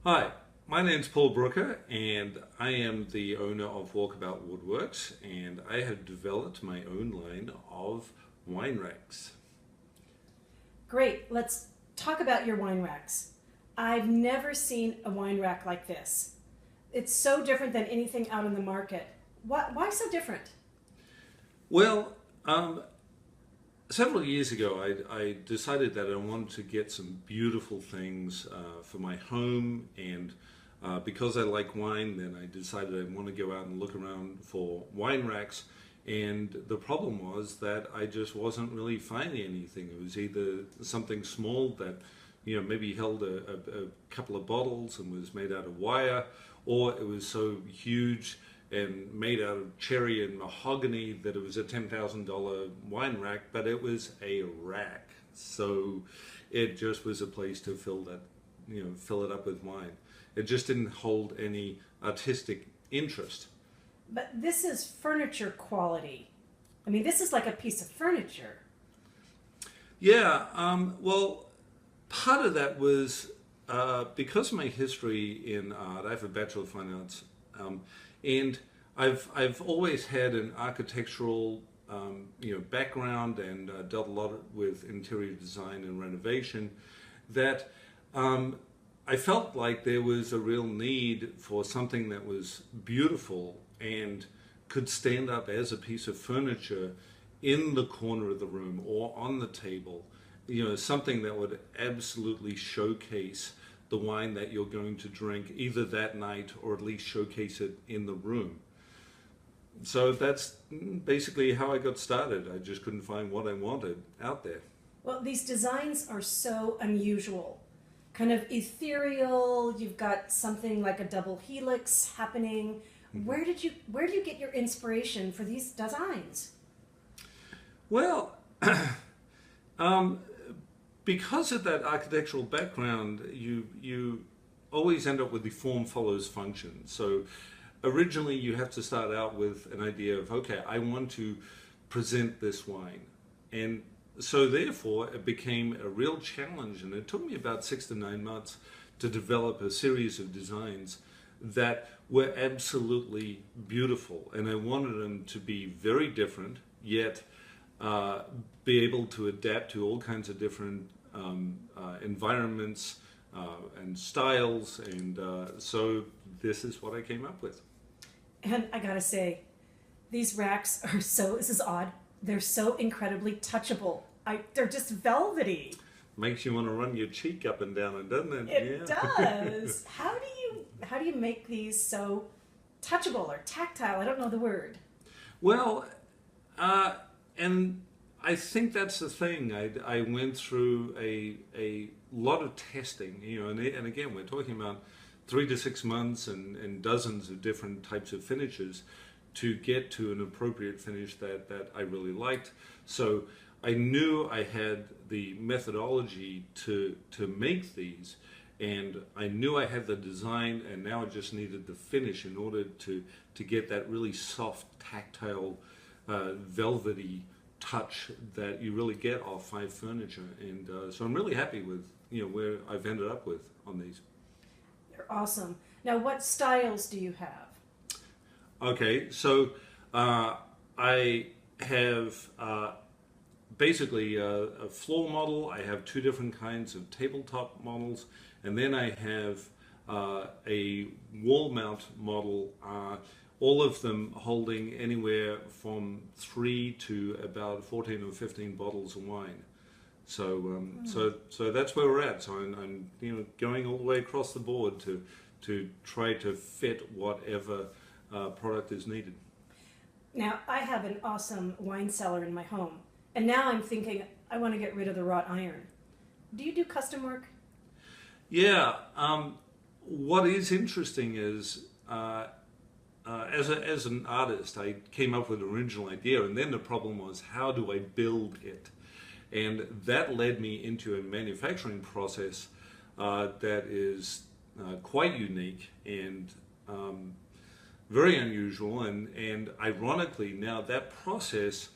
Hi, my name's Paul Brooker and I am the owner of Walkabout Woodworks, and I have developed my own line of wine racks. Great, let's talk about your wine racks. I've never seen a wine rack like this. It's so different than anything out in the market. Why so different? Well, several years ago I decided that I wanted to get some beautiful things for my home, and because I like wine, then I decided I want to go out and look around for wine racks. And the problem was that I just wasn't really finding anything. It was either something small that, maybe held a couple of bottles and was made out of wire, or it was so huge and made out of cherry and mahogany that it was a $10,000 wine rack, but it was a rack. So it just was a place to fill that, fill it up with wine. It just didn't hold any artistic interest. But this is furniture quality. I mean, this is like a piece of furniture. Yeah, well, part of that was because of my history in art. I have a Bachelor of Fine Arts, and I've always had an architectural background, and dealt a lot with interior design and renovation. That I felt like there was a real need for something that was beautiful and could stand up as a piece of furniture in the corner of the room or on the table. Something that would absolutely showcase the wine that you're going to drink either that night, or at least showcase it in the room. So that's basically how I got started. I just couldn't find what I wanted out there. Well, these designs are so unusual, kind of ethereal. You've got something like a double helix happening. Where do you get your inspiration for these designs? Well, because of that architectural background, you always end up with the form follows function. So originally you have to start out with an idea of, okay, I want to present this wine. And so therefore it became a real challenge, and it took me about 6 to 9 months to develop a series of designs that were absolutely beautiful. And I wanted them to be very different, yet be able to adapt to all kinds of different environments and styles, and so this is what I came up with. And I gotta say, these racks are this is odd, they're so incredibly touchable. They're just velvety. Makes you want to run your cheek up and down, and doesn't it? It does. How do you make these so touchable or tactile? I don't know the word. Well, and I think that's the thing. I went through a lot of testing, and again, we're talking about 3 to 6 months and dozens of different types of finishes to get to an appropriate finish that I really liked. So I knew I had the methodology to make these, and I knew I had the design, and now I just needed the finish in order to get that really soft, tactile, velvety touch that you really get off fine furniture. And so I'm really happy with where I've ended up with on these. They're awesome. Now, what styles do you have? Okay, so I have basically a floor model. I have 2 different kinds of tabletop models, and then I have a wall mount model, all of them holding anywhere from 3 to about 14 or 15 bottles of wine. So so that's where we're at. So I'm going all the way across the board to try to fit whatever product is needed. Now, I have an awesome wine cellar in my home, and now I'm thinking I want to get rid of the wrought iron. Do you do custom work? Yeah. What is interesting is, as an artist, I came up with an original idea, and then the problem was, how do I build it? And that led me into a manufacturing process that is quite unique and very unusual, and ironically now that process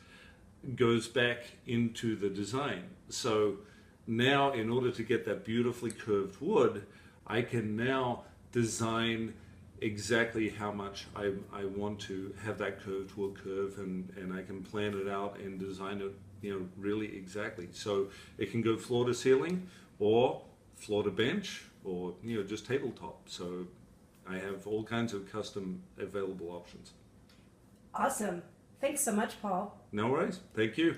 goes back into the design. So now, in order to get that beautifully curved wood, I can now design exactly how much I want to have that curve to a curve, and I can plan it out and design it, really exactly. So it can go floor to ceiling, or floor to bench, or just tabletop. So I have all kinds of custom available options. Awesome. Thanks so much, Paul. No worries. Thank you.